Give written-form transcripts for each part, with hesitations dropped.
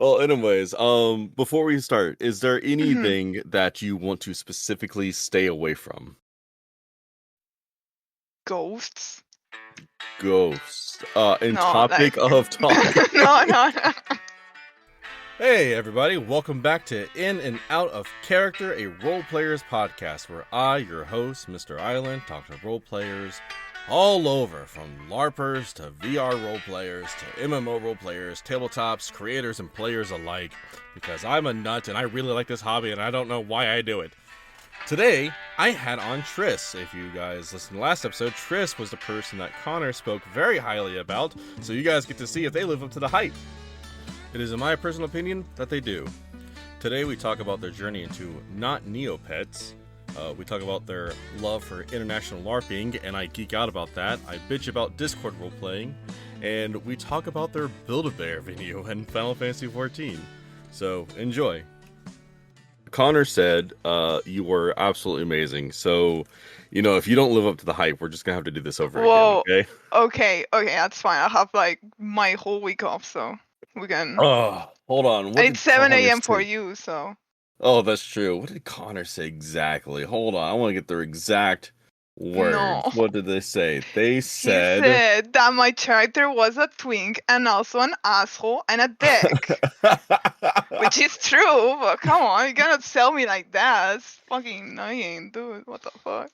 Well, anyways, before we start, is there hmm anything that you want to specifically stay away from? Ghosts? Ghosts. And No, topic like of talk. no. Hey, everybody, welcome back to In and Out of Character, a role players podcast where I, your host, Mr. Island, talk to role players all over, from LARPers to VR role players to MMO role players, tabletops, creators, and players alike, because I'm a nut and I really like this hobby and I don't know why I do it. Today, I had on Triss. If you guys listened to the last episode, Triss was the person that Connor spoke very highly about, so you guys get to see if they live up to the hype. It is in my personal opinion that they do. Today we talk about their journey into not Neopets. We talk about their love for international LARPing, and I geek out about that. I bitch about Discord roleplaying, and we talk about their Build-A-Bear video in Final Fantasy XIV. So, enjoy. Connor said you were absolutely amazing. So, if you don't live up to the hype, we're just gonna have to do this over again, Whoa. okay? Okay, that's fine. I have like my whole week off, so we can. Oh, hold on. And What it's did 7 Connor a.m. for say? you, so. Oh, that's true. What did Connor say exactly? Hold on. I want to get their exact No. words. What did they say? They He said said that my character was a twink and also an asshole and a dick. Which is true, but come on, you cannot sell me like that. It's fucking annoying, dude. What the fuck?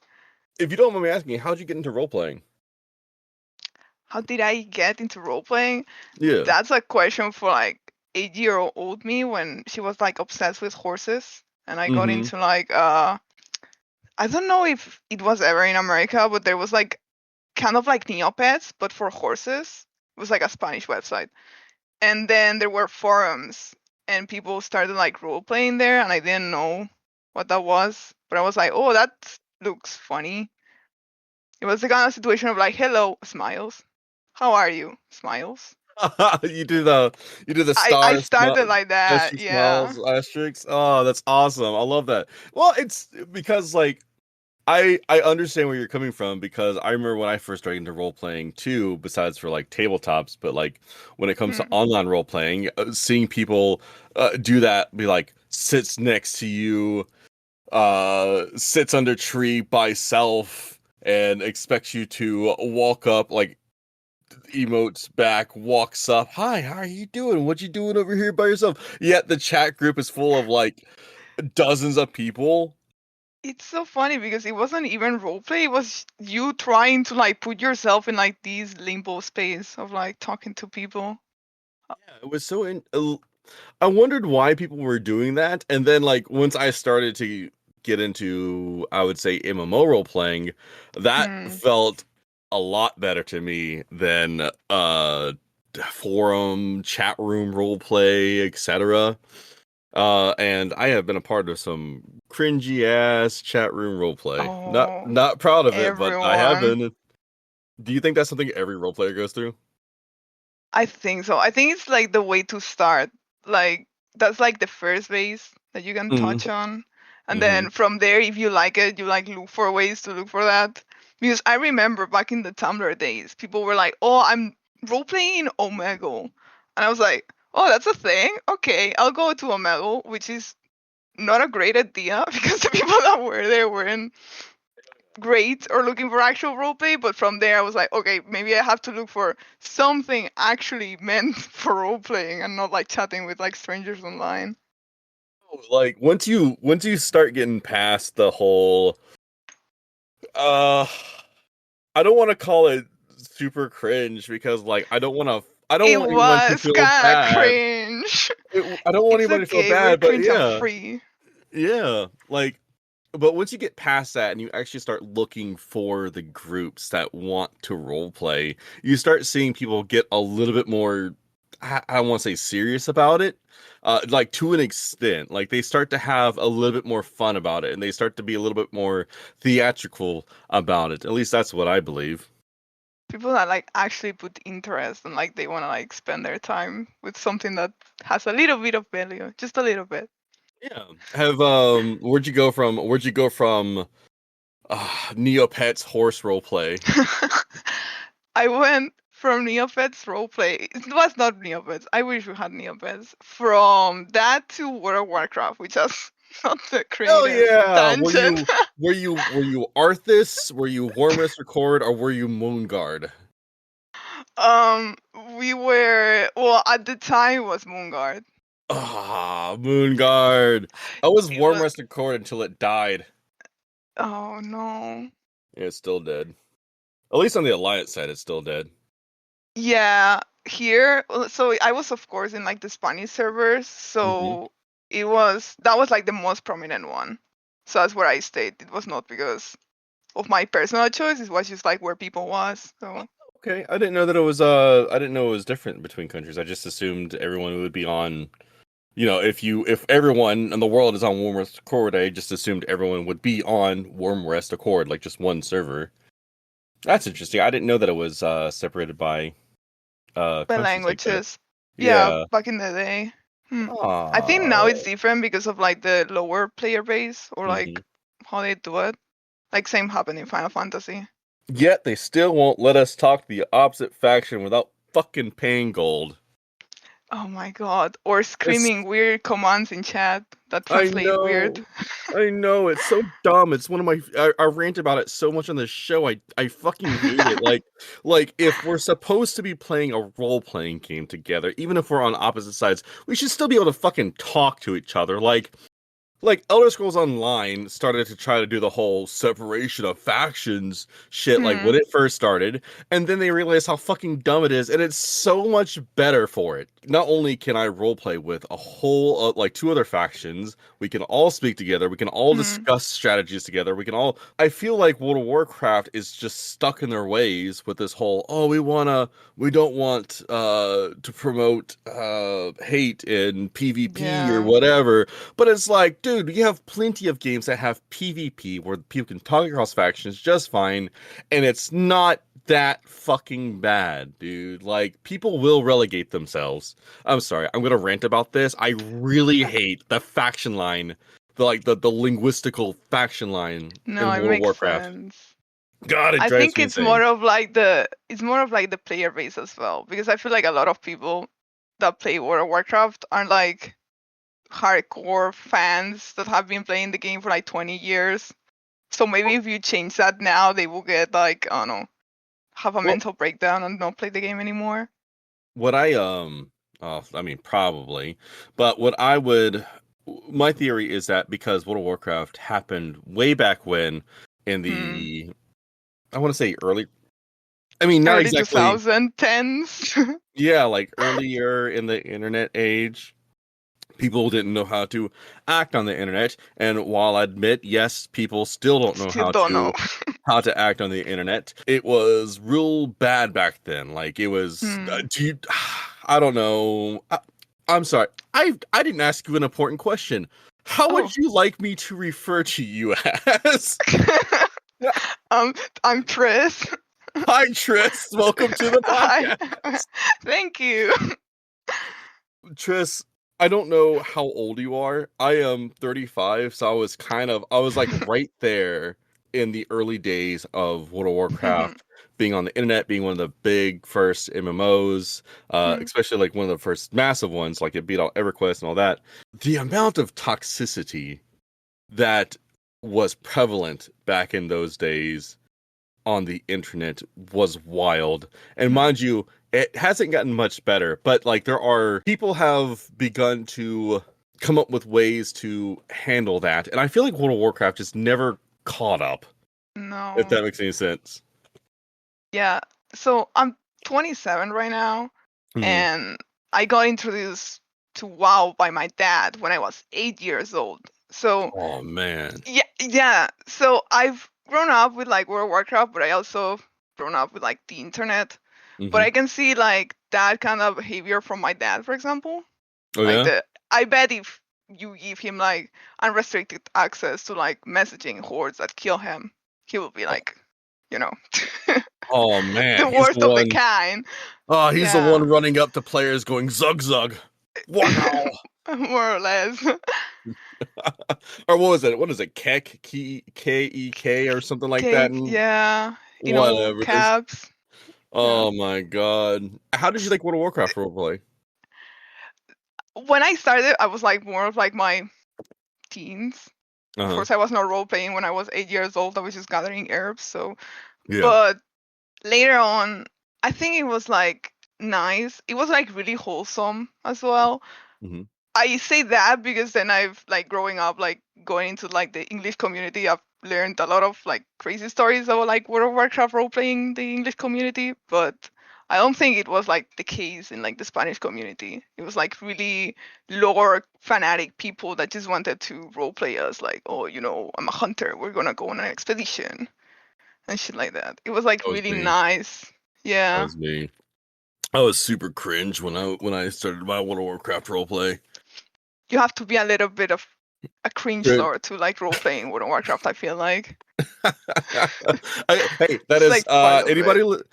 If you don't mind me asking, how'd you get into role playing? How did I get into role playing? Yeah. That's a question for like 8-year-old me when she was like obsessed with horses. And I got Mm-hmm. into like I don't know if it was ever in America, but there was like kind of like Neopets, but for horses. It was like a Spanish website. And then there were forums and people started like role playing there, and I didn't know what that was. But I was like, oh, that looks funny. It was the kind of situation of like, hello, smiles. How are you? Smiles. you do the I stars, started like that, gesture, yeah. smiles, asterisks. Oh, that's awesome. I love that. Well, it's because like I understand where you're coming from, because I remember when I first started into role playing too, besides for like tabletops, but like when it comes to Hmm. online role playing, seeing people do that, be like sits next to you, sits under tree by self and expects you to walk up, like emotes back, walks up, hi, how are you doing? What you doing over here by yourself? Yet the chat group is full of like dozens of people. It's so funny because it wasn't even roleplay. It was you trying to like put yourself in like these limbo space of like talking to people. Yeah, it was so I wondered why people were doing that, and then like once I started to get into, I would say, MMO role playing, that Hmm. felt a lot better to me than forum, chat room role play, etc. And I have been a part of some cringy ass chat room role play. Not Oh, not proud of it, but I have everyone. been. Do you think that's something every role player goes through? I think so. I think it's like the way to start. Like that's like the first base that you can Mm-hmm. touch on. And Mm-hmm. then from there, if you like it, you like look for ways to look for that. Because I remember back in the Tumblr days, people were like, "Oh, I'm role playing Omegle," and I was like, "Oh, that's a thing. Okay, I'll go to Omegle," which is not a great idea because the people that were there weren't great or looking for actual roleplay. But from there, I was like, okay, maybe I have to look for something actually meant for role playing and not like chatting with like strangers online. Like once you start getting past the whole uh I don't want to call it super cringe, because like I don't It want anyone to was feel kind of bad. cringe. I don't want It's anybody to feel okay, we're bad, but cringe and yeah. free. Yeah, like, but once you get past that and you actually start looking for the groups that want to role play, you start seeing people get a little bit more, I don't want to say serious about it, like to an extent. Like they start to have a little bit more fun about it, and they start to be a little bit more theatrical about it. At least that's what I believe. People that like actually put interest and like they want to like spend their time with something that has a little bit of value, just a little bit. Yeah. Have where'd you go from Neopets horse role play? I went. from Neopets roleplay. It was not Neopets. I wish we had Neopets. From that to World of Warcraft, which is not the Hell greatest yeah! tangent. Were you Arthas? Were you Warmest Record? Or were you Moonguard? We were, well, at the time it was Moonguard. Ah, Moonguard. I was It was, Warmest Record until it died. oh no. Yeah, it's still dead. At least on the Alliance side, it's still dead. Yeah, here, so I was of course in like the Spanish servers, so that was like the most prominent one. So that's where I stayed. It was not because of my personal choice, it was just like where people was. So Okay, I didn't know that it was I didn't know it was different between countries. I just assumed everyone would be on, if everyone in the world is on Warm Rest Accord, I just assumed everyone would be on Warm Rest Accord, like just one server. That's interesting. I didn't know that it was separated by by countries like that. languages. Yeah, Yeah. back in the day. I think now Ah. it's different because of like the lower player base or like Mhm. how they do it. Like same happened in Final Fantasy. Yet they still won't let us talk to the opposite faction without fucking paying gold. Oh my god. Or It's screaming weird commands in chat that I translate weird. know, it's so dumb. It's one of my I rant about it so much on this show. I fucking hate it. Like if we're supposed to be playing a role-playing game together, even if we're on opposite sides, we should still be able to fucking talk to each other. Like Elder Scrolls Online started to try to do the whole separation of factions shit like when it first started, and then they realized how fucking dumb it is, and it's so much better for it. Not only can I roleplay with a whole like two other factions, we can all speak together, we can all discuss strategies together, we can all I feel like World of Warcraft is just stuck in their ways with this whole we don't want to promote hate in PvP or Yeah. whatever. But it's like, dude, you have plenty of games that have PvP where people can talk across factions just fine, and it's not that fucking bad, dude. Like, people will relegate themselves. I'm sorry, I'm gonna rant about this. I really hate the faction line, the linguistical faction line No, in it World of makes Warcraft. sense. God, it I drives think me it's insane. more of like the player base as well, because I feel like a lot of people that play World of Warcraft are like hardcore fans that have been playing the game for like 20 years. So maybe if you change that now, they will get like, I don't know, have a Well, mental breakdown and not play the game anymore. what I mean, probably, but my theory is that because World of Warcraft happened way back when in the, I want to say not Early exactly, 2010s. yeah, like earlier in the internet age, people didn't know how to act on the internet, and while I admit, yes, people still don't know Still don't know. how to act on the internet. It was real bad back then. Like it was. Hmm. Do you? I don't know. I'm sorry. I didn't ask you an important question. How Oh. would you like me to refer to you as? I'm Tris. Hi, Tris. Welcome to the Hi. podcast. Thank you. Tris, I don't know how old you are. I am 35, so I was like right there in the early days of World of Warcraft, being on the internet, being one of the big first MMOs, especially like one of the first massive ones, like it beat out EverQuest and all that. The amount of toxicity that was prevalent back in those days on the internet was wild. And mind you, it hasn't gotten much better, but like people have begun to come up with ways to handle that. And I feel like World of Warcraft just never caught up, if No. that makes any sense. Yeah. So I'm 27 right now, Mhm. and I got introduced to WoW by my dad when I was 8 years old. So Oh man. yeah. So I've grown up with like World of Warcraft, but I also grown up with like the internet. But Hmm. I can see like that kind of behavior from my dad, for example. Oh Like yeah? I bet if you give him like unrestricted access to like messaging hordes that kill him, he will be like, you know, Oh man, the he's the worst of the one. kind. Oh, he's the Yeah, one running up to players going zug zug. Wow. more or less. Or what was it? What is it? Kek, Kek or something like that? Cake, And yeah, in all whatever. caps. Oh my god. How did you like World of Warcraft roleplay? When I started, I was like more of like my teens. Of Uh-huh. course, I was not role playing when I was 8 years old. I was just gathering herbs. So, Yeah. but later on, I think it was like nice. It was like really wholesome as well. hmm I say that because then I've like growing up, like going into like the English community, I've learned a lot of like crazy stories about like World of Warcraft role playing the English community, but I don't think it was like the case in like the Spanish community. It was like really lore fanatic people that just wanted to role play us, like, oh, I'm a hunter, we're gonna go on an expedition and shit like that. It was like That was really me. nice. That Yeah. was me. I was super cringe when I started my World of Warcraft roleplay. You have to be a little bit of a cringe Cringe. lord to like role playing World of Warcraft, I feel like. Hey, that It's is like part of it.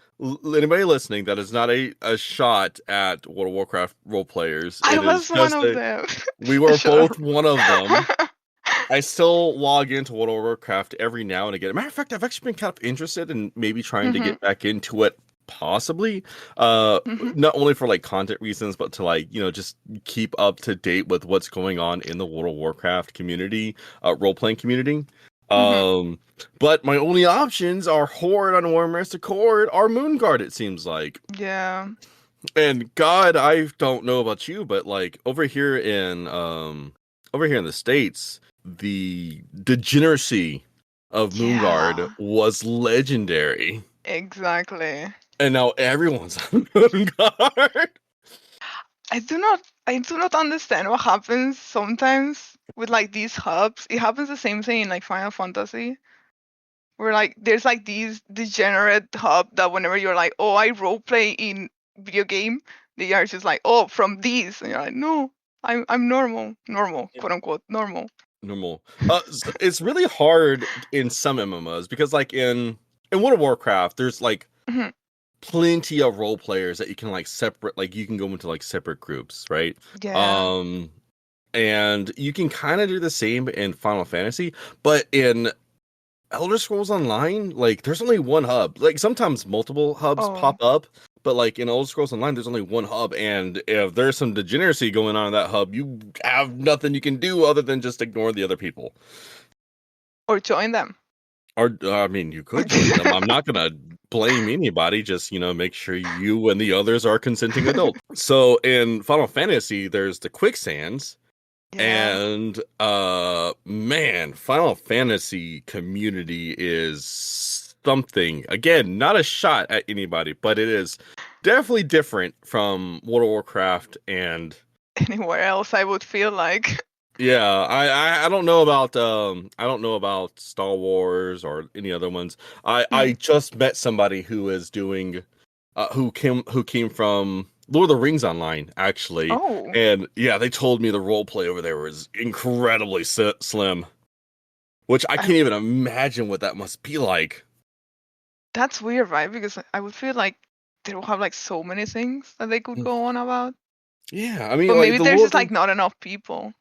anybody listening. That is not a shot at World of Warcraft role players. I It is was one just of a them. we were Sure. both one of them. I still log into World of Warcraft every now and again. Matter of fact, I've actually been kind of interested in maybe trying to Mhm. get back into it, possibly. Mhm. Not only for like content reasons, but to like just keep up to date with what's going on in the World of Warcraft community, role playing community. Mhm. Um, but my only options are Horde on Warmaster Cord or Moonguard. It seems like. Yeah. And God, I don't know about you, but like over here in the States, the degeneracy of Moonguard Yeah. was legendary. Exactly. And now everyone's on Moonguard. I do not understand what happens sometimes with like these hubs. It happens the same thing in like Final Fantasy. Where like there's like these degenerate hub that whenever you're like, oh, I roleplay in video game, they are just like, oh, from these, and you're like, no, I'm normal, quote unquote, normal. Normal. It's really hard in some MMOs because like in World of Warcraft, there's like Mhm. plenty of role players that you can like separate, like you can go into like separate groups, right? Yeah. Um and you can kind of do the same in Final Fantasy, but in Elder Scrolls Online, like there's only one hub. Like sometimes multiple hubs Oh, pop up, but like in Elder Scrolls Online, there's only one hub, and if there's some degeneracy going on in that hub, you have nothing you can do other than just ignore the other people. or join them. Or I mean, you could join them. I'm not gonna blame anybody. Just make sure you and the others are consenting adults. So in Final Fantasy, there's the quicksands. Yeah. And man, Final Fantasy community is something. Again, not a shot at anybody, but it is definitely different from World of Warcraft. And Anywhere else, I would feel like. yeah, I don't know about Star Wars or any other ones. I Mm. just met somebody who is doing who came from Lord of the Rings Online, actually. Oh, And yeah, they told me the role play over there was incredibly slim, which I I, can't even imagine what that must be like. that's weird, right? Because I would feel like they don't have like so many things that they could go on about. Yeah, I mean, But like maybe the there's Lord just of like not enough people.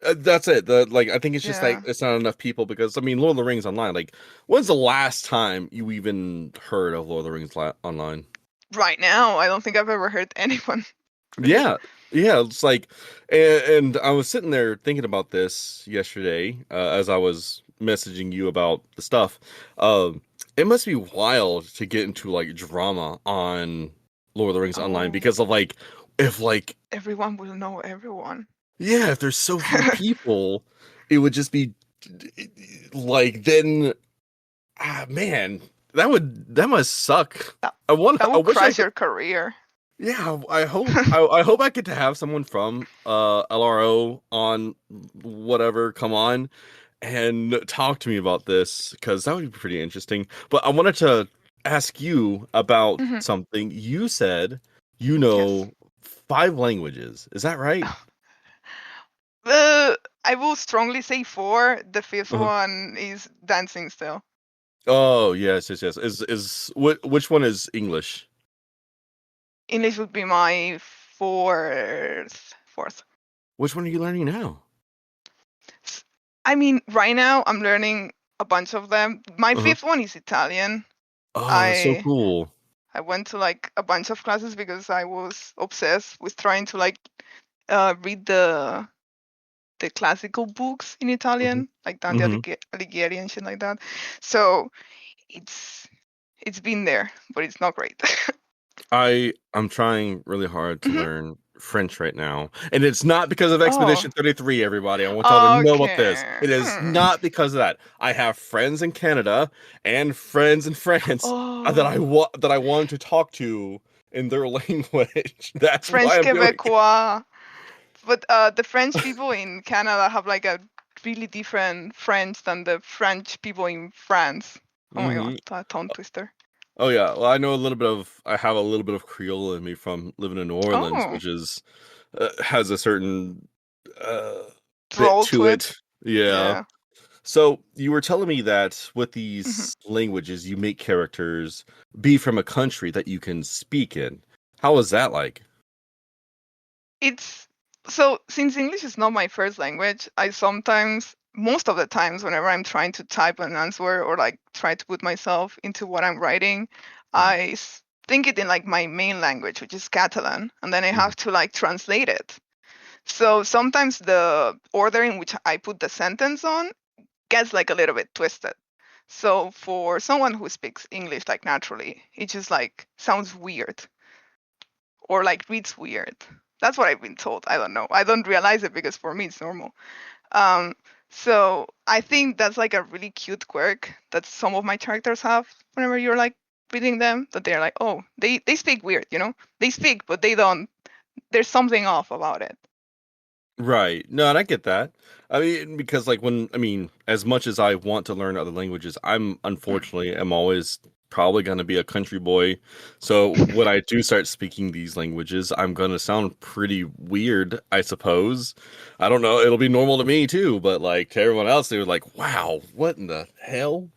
that's it. I think it's just like Yeah. it's not enough people because I mean, Lord of the Rings Online. Like, when's the last time you even heard of Lord of the Rings Online? Right now, I don't think I've ever heard anyone really. Yeah, yeah. It's like, and I was sitting there thinking about this yesterday as I was messaging you about the stuff. Um, it must be wild to get into like drama on Lord of the Rings Online Oh, because of like, if like, everyone will know everyone. yeah, if there's so few people, it would just be like then, man, that must suck. That, I want. that I will wish I crash could. your career. Yeah, I hope I get to have someone from LRO on whatever come on and talk to me about this because that would be pretty interesting. But I wanted to ask you about Mhm. something. You said you Yes. know 5 languages. Is that right? I will strongly say four. The fifth Uh-huh. one is dancing still. Oh, yes, yes, yes. Which one is English? English would be my fourth. Fourth. Which one are you learning now? I mean, right now I'm learning a bunch of them. My Uh-huh. fifth one is Italian. Oh, that's so I cool. I went to like a bunch of classes because I was obsessed with trying to like read the classical books in Italian, like Dante Mm-hmm. Alighieri and shit like that. So it's been there, but it's not great. I'm trying really hard to Mhm. learn French right now, and it's not because of Oh, Expedition 33. Everybody, I want y'all to know about this. okay. It is not because of that. I have friends in Canada and friends in France that Oh, I wanted to talk to in their language. That's why French I'm doing it. Quebecois. But the French people in Canada have like a really different French than the French people in France. Oh my god, Hmm. that tongue twister. Oh yeah, well I have a little bit of Creole in me from living in New Orleans, Oh, which is has a certain uh, bit roll to to it. it. Yeah. Yeah. So you were telling me that with Mhm. these languages, you make characters be from a country that you can speak in. How was that like? It's so since English is not my first language, I sometimes, most of the times, whenever I'm trying to type an answer or like try to put myself into what I'm writing, Mhm, think it in like my main language, which is Catalan, and then I mhm. have to like translate it. So sometimes the order in which I put the sentence on gets like a little bit twisted. So for someone who speaks English like naturally, it just like sounds weird or like reads weird. That's what I've been told. I don't know. I don't realize it because for me it's normal. Um, so I think that's like a really cute quirk that some of my characters have whenever you're like reading them, that they're like, oh, they speak weird, you know? They speak, but they don't. There's something off about it. Right. No, and I get that. I mean, because like as much as I want to learn other languages, I'm unfortunately am always probably going to be a country boy. So when I do start speaking these languages, I'm going to sound pretty weird, I suppose. I don't know. It'll be normal to me too, but like to everyone else, they were like, "Wow, what in the hell?"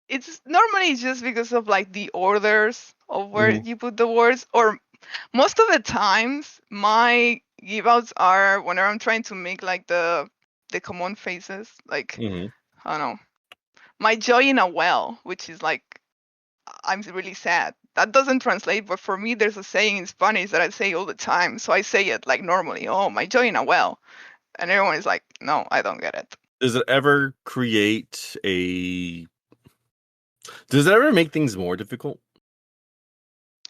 It's normally just because of like the orders of where Hmm. you put the words, or most of the times my give outs are whenever I'm trying to make like the common faces, like Hmm. I don't know, my joy in a well, which is like I'm really sad. That doesn't translate, but for me there's a saying in Spanish that I say all the time, so I say it like normally, oh, my joy in a well, and everyone is like, no, I don't get it. Does it ever create a Does it ever make things more difficult?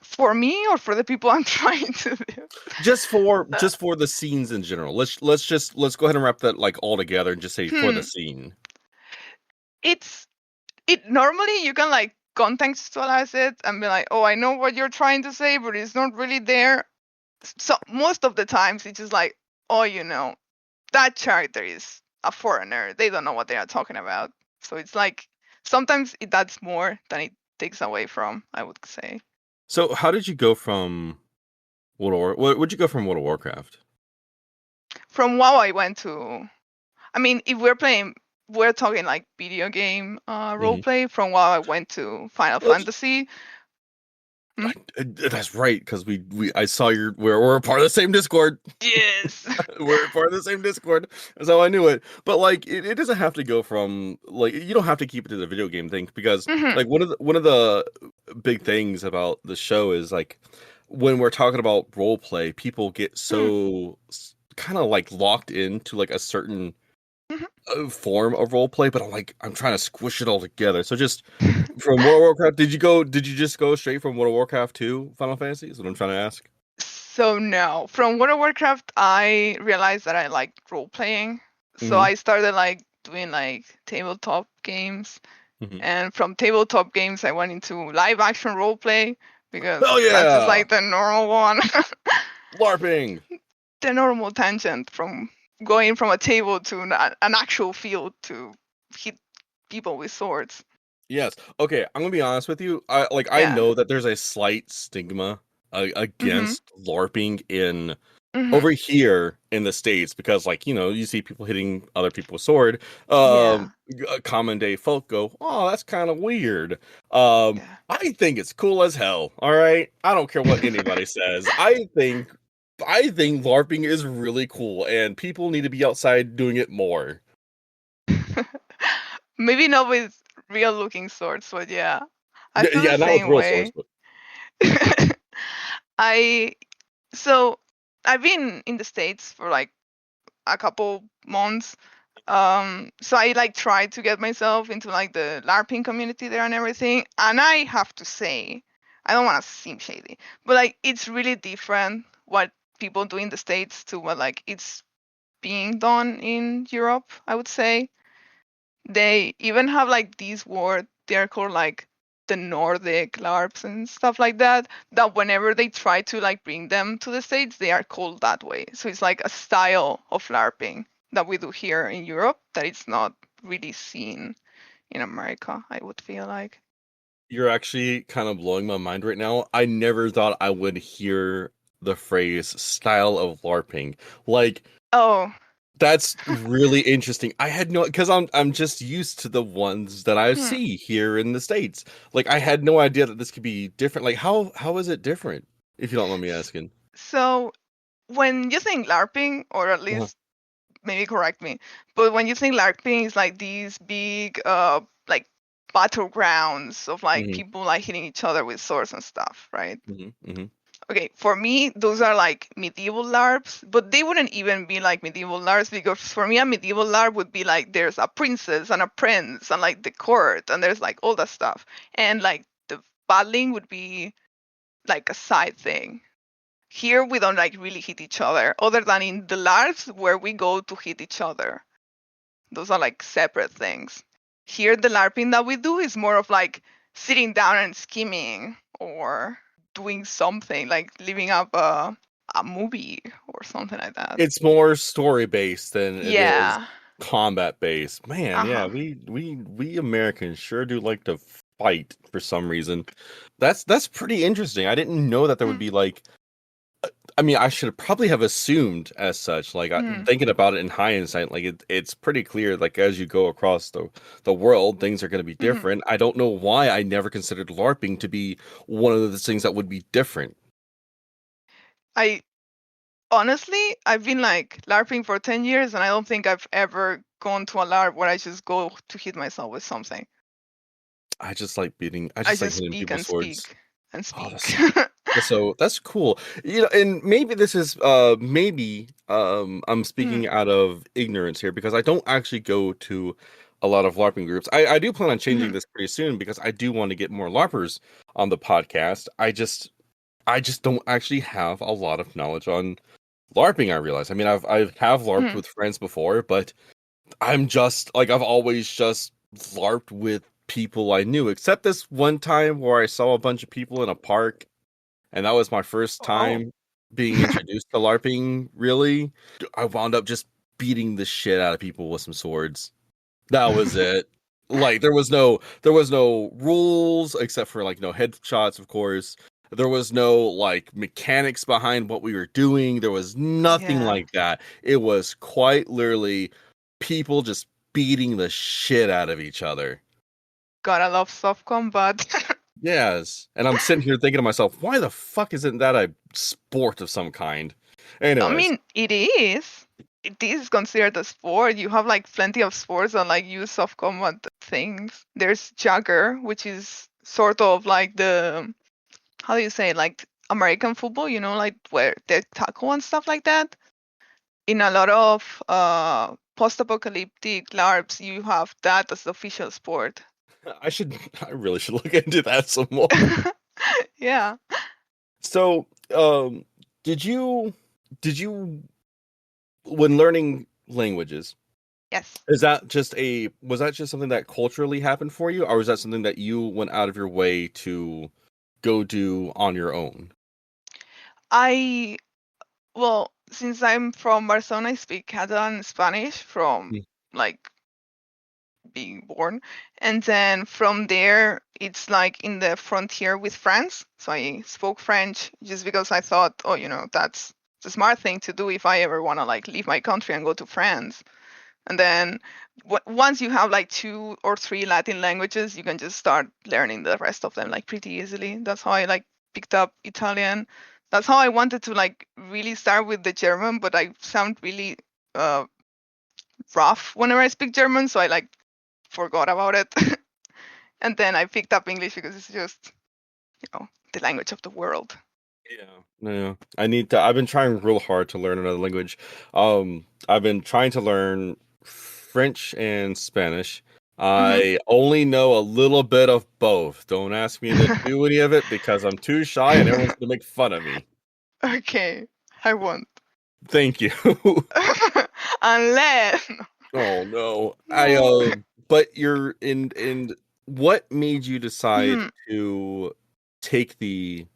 For me or for the people I'm trying to do? Uh, Just for the scenes in general. Let's go ahead and wrap that like all together and just say for the hmm. scene. It's it normally you can like contextualize it and be like, oh, I know what you're trying to say, but it's not really there. So most of the times it's just like, oh, that character is a foreigner. They don't know what they are talking about. So it's like sometimes it adds more than it takes away from, I would say. So how did you go from World of War? Would you go from World of Warcraft? From WoW I went to, I mean, if we're talking like video game Hmm. roleplay, from WoW I went to Final Fantasy. Hmm? That's right, because we I saw we're a part of the same Discord. Yes. We're a part of the same Discord. That's how I knew it. But like it doesn't have to go from like you don't have to keep it to the video game thing because Hmm. like one of the big things about the show is like when we're talking about role play, people get Hmm. so kind of like locked into like a certain Hmm. form of role play, but I'm trying to squish it all together. So just from World of Warcraft, did you just go straight from World of Warcraft to Final Fantasy? Is what I'm trying to ask. So no, from World of Warcraft, I realized that I like role playing. So Hmm. I started like doing like tabletop games, Hmm. and from tabletop games, I went into live action role play because Oh that's just yeah, like the normal one, LARPing. the normal tangent from going from a table to an actual field to hit people with swords. Yes. Okay, I'm gonna be honest with you. I Yeah. know that there's a slight stigma Mhm. against LARPing in Mhm. over here in the States because like, you see people hitting other people with sword. Yeah. Common day folk go, "Oh, that's kind of weird." Yeah. I think it's cool as hell. All right? I don't care what anybody says. I think LARPing is really cool and people need to be outside doing it more. Maybe not with real looking swords, but yeah. I feel the Yeah, not with same real swords, way. but I so I've been in the States for like a couple months. So I like tried to get myself into like the Larping community there and everything. And I have to say, I don't want to seem shady, but like it's really different what people do in the States to what like it's being done in Europe, I would say. They even have like these words, they're called like the Nordic LARPs and stuff like that, that whenever they try to like bring them to the States, they are called that way. So it's like a style of LARPing that we do here in Europe that it's not really seen in America, I would feel like. You're actually kind of blowing my mind right now. I never thought I would hear the phrase style of LARPing. Like, Oh, that's really interesting. I had no, because I'm just used to the ones that I hmm. see here in the States. Like, I had no idea that this could be different. Like, how is it different? If you don't mind me asking. So when you think LARPing, or at Uh-huh. least maybe correct me, but when you think LARPing is like these big like battlegrounds of like Hmm. people like hitting each other with swords and stuff, right? Hmm. Hmm. Okay, for me those are like medieval LARPs, but they wouldn't even be like medieval LARPs because for me a medieval LARP would be like there's a princess and a prince and like the court and there's like all that stuff. And like the battling would be like a side thing. Here we don't like really hit each other, other than in the LARPs where we go to hit each other. Those are like separate things. Here, the LARPing that we do is more of like sitting down and scheming or doing something like living up a movie or something like that. It's more story based than it is Yeah. combat based. Man, Uh yeah, huh. we Americans sure do like to fight for some reason. That's pretty interesting. I didn't know that there would Hmm. be like, I mean, I should probably have assumed as such. Like, Hmm. thinking about it in hindsight, like it's pretty clear. Like as you go across the world, things are going to be Hmm. different. I don't know why I never considered LARPing to be one of the things that would be different. I honestly, I've been like LARPing for 10 years and I don't think I've ever gone to a LARP where I just go to hit myself with something. I I just like just hitting speak people's and swords. speak and Oh, speak. that's cool. You know, and maybe this is maybe I'm Hmm. speaking out of ignorance here because I don't actually go to a lot of LARPing groups. I do plan on changing Hmm. this pretty soon because I do want to get more LARPers on the podcast. I just don't actually have a lot of knowledge on LARPing, I realize. I mean, I have LARPed Hmm. with friends before, but I'm just like I've always just LARPed with people I knew, except this one time where I saw a bunch of people in a park and that was my first Oh. time being introduced to LARPing, really. I wound up just beating the shit out of people with some swords. That was it. Like there was no rules except for like no headshots, of course. There was no like mechanics behind what we were doing. There was nothing Yeah. like that. It was quite literally people just beating the shit out of each other. Gotta love soft combat. Yes. And I'm sitting here thinking to myself, why the fuck isn't that a sport of some kind? I Anyways, mean, it is. It is considered a sport. You have like plenty of sports that like use soft combat things. There's Jagger, which is sort of like the, how do you say it? Like American football, you know, like where they tackle and stuff like that. In a lot of post-apocalyptic LARPs, you have that as the official sport. I really should look into that some more. Yeah. So, did you, did you, when learning languages, Yes. was that just something that culturally happened for you, or was that something that you went out of your way to go do on your own? I Well, since I'm from Barcelona, I speak Catalan and Spanish from Mm. like being born. And then from there, it's like in the frontier with France. So I spoke French just because I thought, oh, that's the smart thing to do if I ever want to like leave my country and go to France. And then once you have like two or three Latin languages, you can just start learning the rest of them like pretty easily. That's how I like picked up Italian. That's how I wanted to like really start with the German, but I sound really uh, rough whenever I speak German, so I like forgot about it. And then I picked up English because it's just the language of the world. Yeah. I've been trying real hard to learn another language. I've been trying to learn French and Spanish. Mhm. I only know a little bit of both. Don't ask me to do any of it because I'm too shy and everyone's gonna make fun of me. Okay, I won't. Thank you. Unless Oh no. no. But you're in what made you decide Mhm. to take the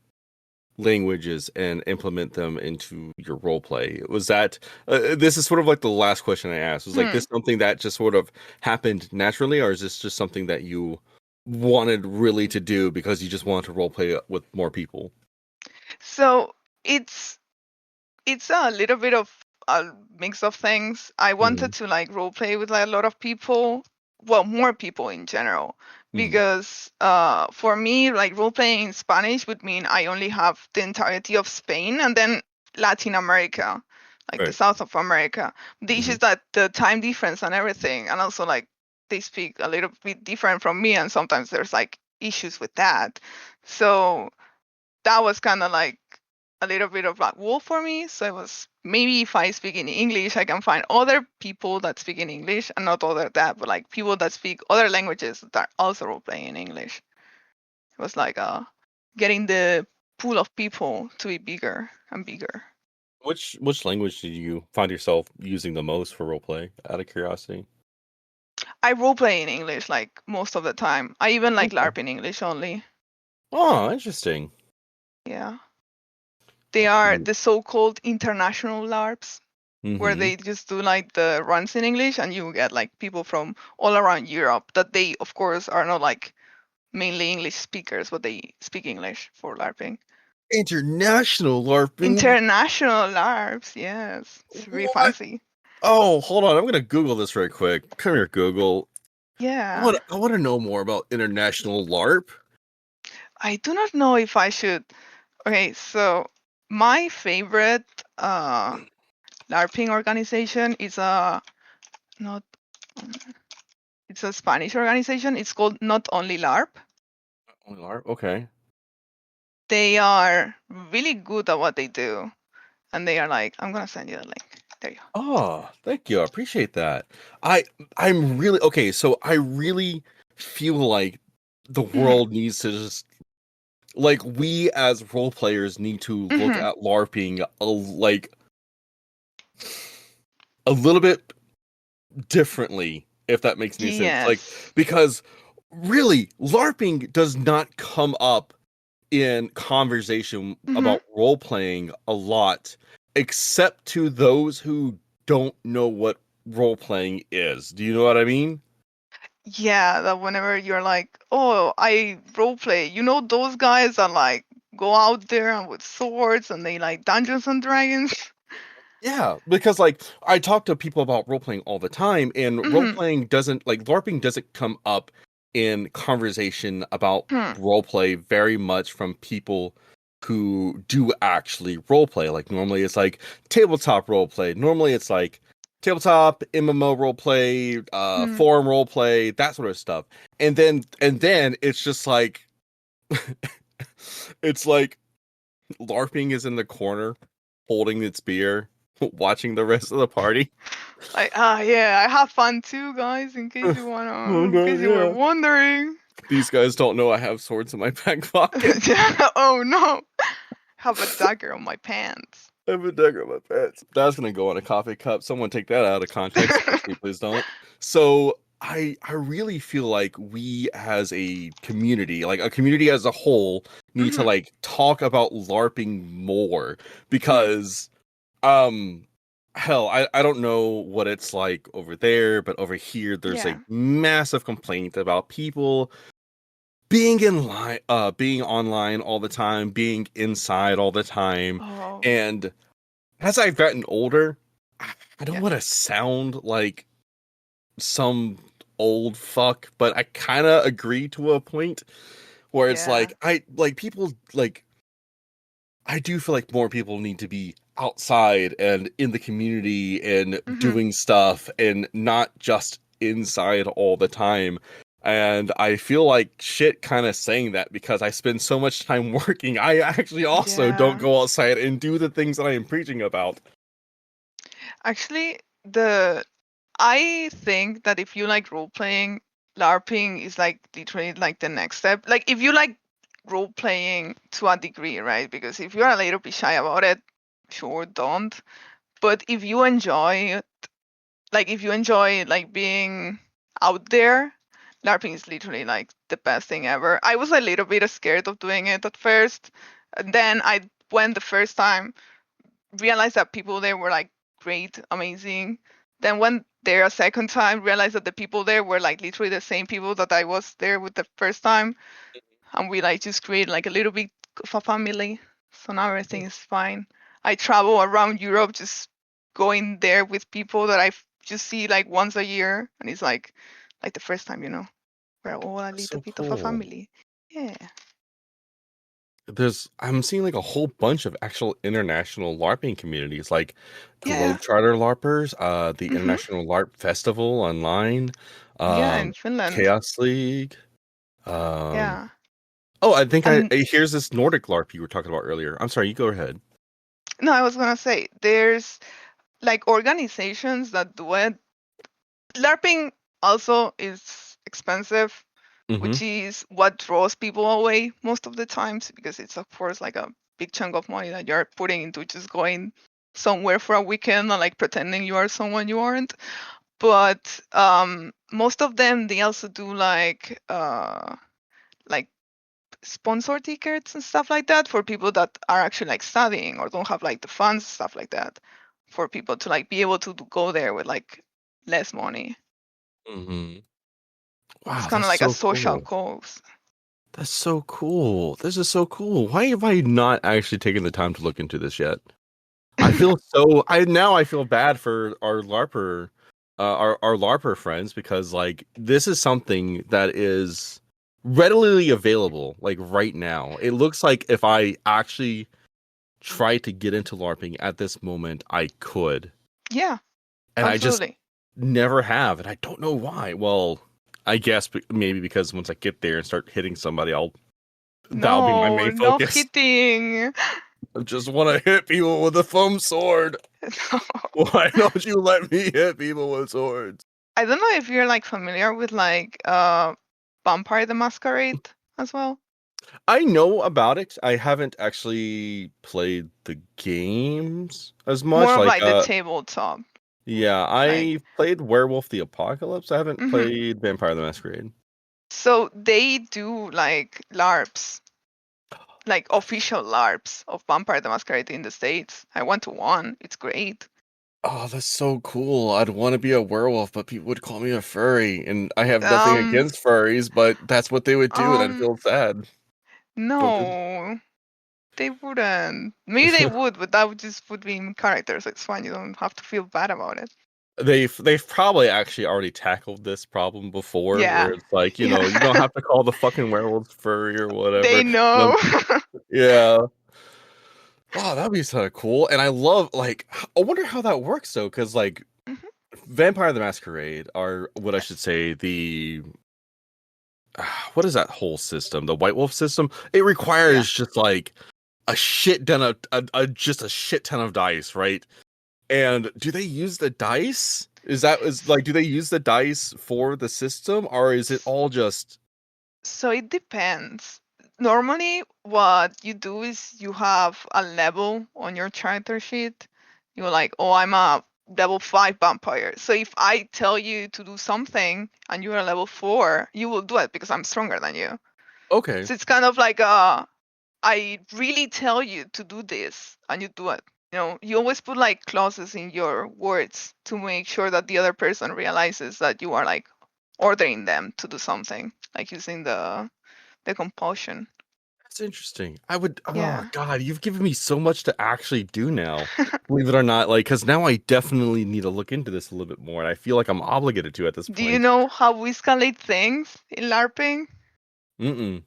languages and implement them into your role play? Was that this is sort of like the last question I asked. Was like Hmm. this something that just sort of happened naturally, or is this just something that you wanted really to do because you just wanted to role play with more people? So it's it's a little bit of a mix of things. I Mm-hmm. wanted to like role play with like a lot of people, well, more people in general, Mm-hmm. because for me, like role playing in Spanish would mean I only have the entirety of Spain and then Latin America, like the Right. south of America. The issue Mm-hmm. is that the time difference and everything, and also like they speak a little bit different from me, and sometimes there's like issues with that. So that was kind of like a little bit of like wool for me. So it was maybe if I speak in English, I can find other people that speak in English, and not other that, but like people that speak other languages that are also role playing in English. It was like getting the pool of people to be bigger and bigger. Which language did you find yourself using the most for role play? Out of curiosity. I role play in English like most of the time. I even like Okay. Larping English only. Oh, interesting. Yeah. They are Mm-hmm. the so-called international LARPs, where they just do like the runs in English, and you get like people from all around Europe that they, of course, are not like mainly English speakers, but they speak English for LARPing. International LARPing. International LARPs, yes, it's really What? fancy. Oh, hold on. I'm gonna Google this right quick. Come here, Google. Yeah, I want to know more about international LARP. I do not know if I should. Okay, so my favorite LARPing organization is a not. It's a Spanish organization. It's called Not Only LARP. Only LARP. Okay. They are really good at what they do, and they are like, I'm gonna send you the link. There you go. Oh, thank you. I appreciate that. I I'm really okay. So I really feel like the Mhm, world needs to just like we as role players need to look mhm. at LARPing a little bit differently, if that makes any sense. Like Yes. because really, LARPing does not come up in conversation Mhm. about role playing a lot, except to those who don't know what role playing is. Do you know what I mean? Yeah, that whenever you're like, oh, I role play, those guys that like go out there and with swords and they like Dungeons and Dragons. Yeah, because like I talk to people about role playing all the time, and role Mhm. playing doesn't like LARPing doesn't come up in conversation about Hmm. role play very much from people who do actually role play. Like normally it's like tabletop role play. Normally it's like tabletop, MMO role play, Hmm. forum role play, that sort of stuff. And then it's just like it's like LARPing is in the corner holding its beer, watching the rest of the party. Like, yeah, I have fun too, guys, Oh in no, case you were yeah. wondering. These guys don't know I have swords in my back pocket. Yeah, oh no. Have a dagger on my pants. I have a dagger in my pants. That's gonna go on a coffee cup. Someone take that out of context. Actually, please don't. So I really feel like we as a community, like a community as a whole, need to Mhm. like talk about LARPing more Hmm. because hell, I don't know what it's like over there, but over here there's a Yeah. massive complaint about people being in line being online all the time, being inside all the time. Oh, And as I've gotten older, I don't yeah. want to sound like some old fuck, but I kind of agree to a point where it's Yeah. like I like people like I do feel like more people need to be outside and in the community and Mhm. doing stuff and not just inside all the time. And I feel like shit kind of saying that because I spend so much time working. I actually also don't Yeah. go outside and do the things that I am preaching about. Actually, I think that if you like role playing, LARPing is like literally like the next step. Like if you like role playing to a degree, right? Because if you're a little bit shy about it, sure, don't. But if you enjoy it, like if you enjoy like being out there, LARPing is literally like the best thing ever. I was a little bit scared of doing it at first. And then I went the first time, realized that people there were like great, amazing. Then went there a second time, realized that the people there were like literally the same people that I was there with the first time, and we like just create like a little bit of a family. So now everything is fine. I travel around Europe just going there with people that I just see like once a year, and it's like the first time, we're all a That's little so bit of a cool. family. Yeah. I'm seeing like a whole bunch of actual international LARPing communities, like Yeah. Globetrotter LARPers, the Mhm. International LARP Festival online, Yeah, in Finland. Chaos League. Um, Yeah. oh, I think And here's this Nordic LARP you were talking about earlier. I'm sorry, you go ahead. no, I was gonna say there's like organizations that do it. LARPing also is expensive, Mm-hmm. which is what draws people away most of the times because it's of course like a big chunk of money that you're putting into just going somewhere for a weekend and like pretending you are someone you aren't. But most of them they also do like sponsor tickets and stuff like that for people that are actually like studying or don't have like the funds, stuff like that, for people to like be able to go there with like less money. Mm-hmm. It's Wow, kind that's of like a so social cool. cause. That's so cool. This is so cool. Why have I not actually taken the time to look into this yet? I feel bad for our LARPer our LARPer friends because like this is something that is readily available like right now. It looks like if I actually try to get into LARPing at this moment, I could. Yeah, And I just absolutely. never have, and I don't know why. Well, I guess maybe because once I get there and start hitting somebody, that'll be my No, main no focus. hitting. I just want to hit people with a foam sword. No. Why don't you let me hit people with swords? I don't know if you're like familiar with like Vampire the Masquerade as well. I know about it. I haven't actually played the games as much. More of Like, like the tabletop. yeah, Like, I played Werewolf the Apocalypse. I haven't mhm. played Vampire the Masquerade. So they do like LARPs, like official LARPs of Vampire the Masquerade in the States. I went to one. It's great. Oh, that's so cool. I'd want to be a werewolf, but people would call me a furry, and I have nothing Um, against furries, but that's what they would do, and I'd um, feel sad. Don't do no, they wouldn't. Maybe they would, but that would just would be in character, so it's fine. You don't have to feel bad about it. they've probably actually already tackled this problem before, where Yeah, it's like, yeah. you don't have to call the fucking werewolves furry or They whatever. know. Yeah. Oh, that'd be so cool. And I love like I wonder how that works though, because like Mhm. Vampire the Masquerade are what I should Yes. say the what is that whole system? The White Wolf system? It Yeah. requires just like a shit ton of just a shit ton of dice, right? And do they use the dice? Is like do they use the dice for the system or is it all just So it depends. Normally, what you do is you have a level on your character sheet. You're like, oh, I'm a level 5 vampire. So if I tell you to do something and you're a level 4, you will do it because I'm stronger than you. okay? So it's kind of like I really tell you to do this and you do it. You always put like clauses in your words to make sure that the other person realizes that you are like ordering them to do something, like using the compulsion. That's interesting. I would oh Yeah. god, you've given me so much to actually do now. Believe it or not, like cuz now I definitely need to look into this a little bit more and I feel like I'm obligated to at this Do you point. know how we escalate things in LARPing? Mm-mm.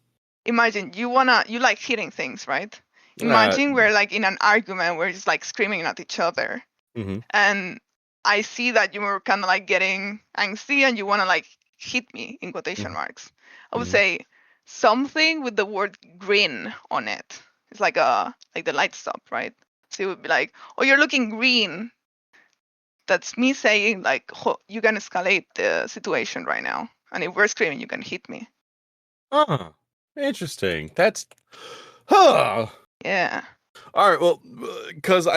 Imagine you like hitting things, right? Uh, Imagine we're like in an argument, we're just like screaming at each other. mhm. And I see that you were kind of like getting angsty and you want to like hit me in quotation Mhm. marks. I would Mhm. say something with the word green on it. It's like the light stop, right? So it would be like, oh, you're looking green. That's me saying like, oh, you can escalate the situation right now. And if we're screaming, you can hit me. Huh. Interesting. That's huh. Yeah. All right, well, because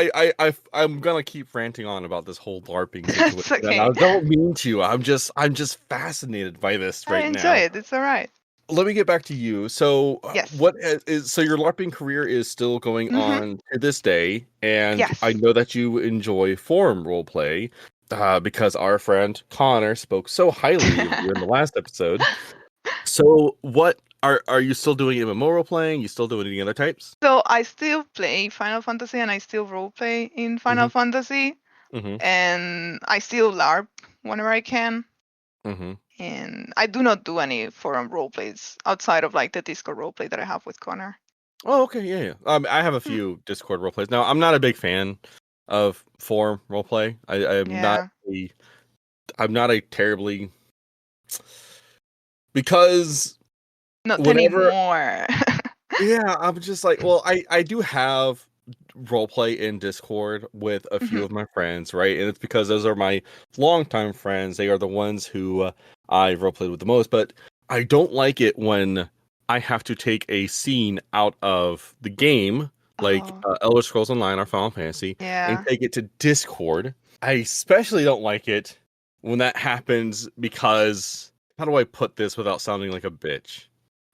I'm gonna keep ranting on about this whole LARPing situation, It's and I okay. don't mean to. I'm just fascinated by this I right enjoy now. it. It's all right. Let me get back to you. So, Yes. what is so your LARPing career is still going Mm-hmm. on to this day, and I Yes. know that you enjoy forum roleplay, because our friend Connor spoke so highly of you in the last episode. So, what are you still doing MMO role playing? You still doing any other types? So I still play Final Fantasy and I still roleplay in Final Mm-hmm. Fantasy Mm-hmm. and I still LARP whenever I can. Mm-hmm. And I do not do any forum roleplays outside of like the Discord roleplay that I have with Connor. Oh, okay, yeah, yeah. I have a Hmm. few Discord role plays. Now, I'm not a big fan of forum role play. I'm not Yeah. a I'm not a terribly because Not whenever anymore. yeah, I'm just like, well, I do have role play in Discord with a few Mhm. of my friends, right? And it's because those are my longtime friends. They are the ones who I role played with the most. But I don't like it when I have to take a scene out of the game, like Oh, Elder Scrolls Online or Final Fantasy, and yeah. take it to Discord. I especially don't like it when that happens because how do I put this without sounding like a bitch?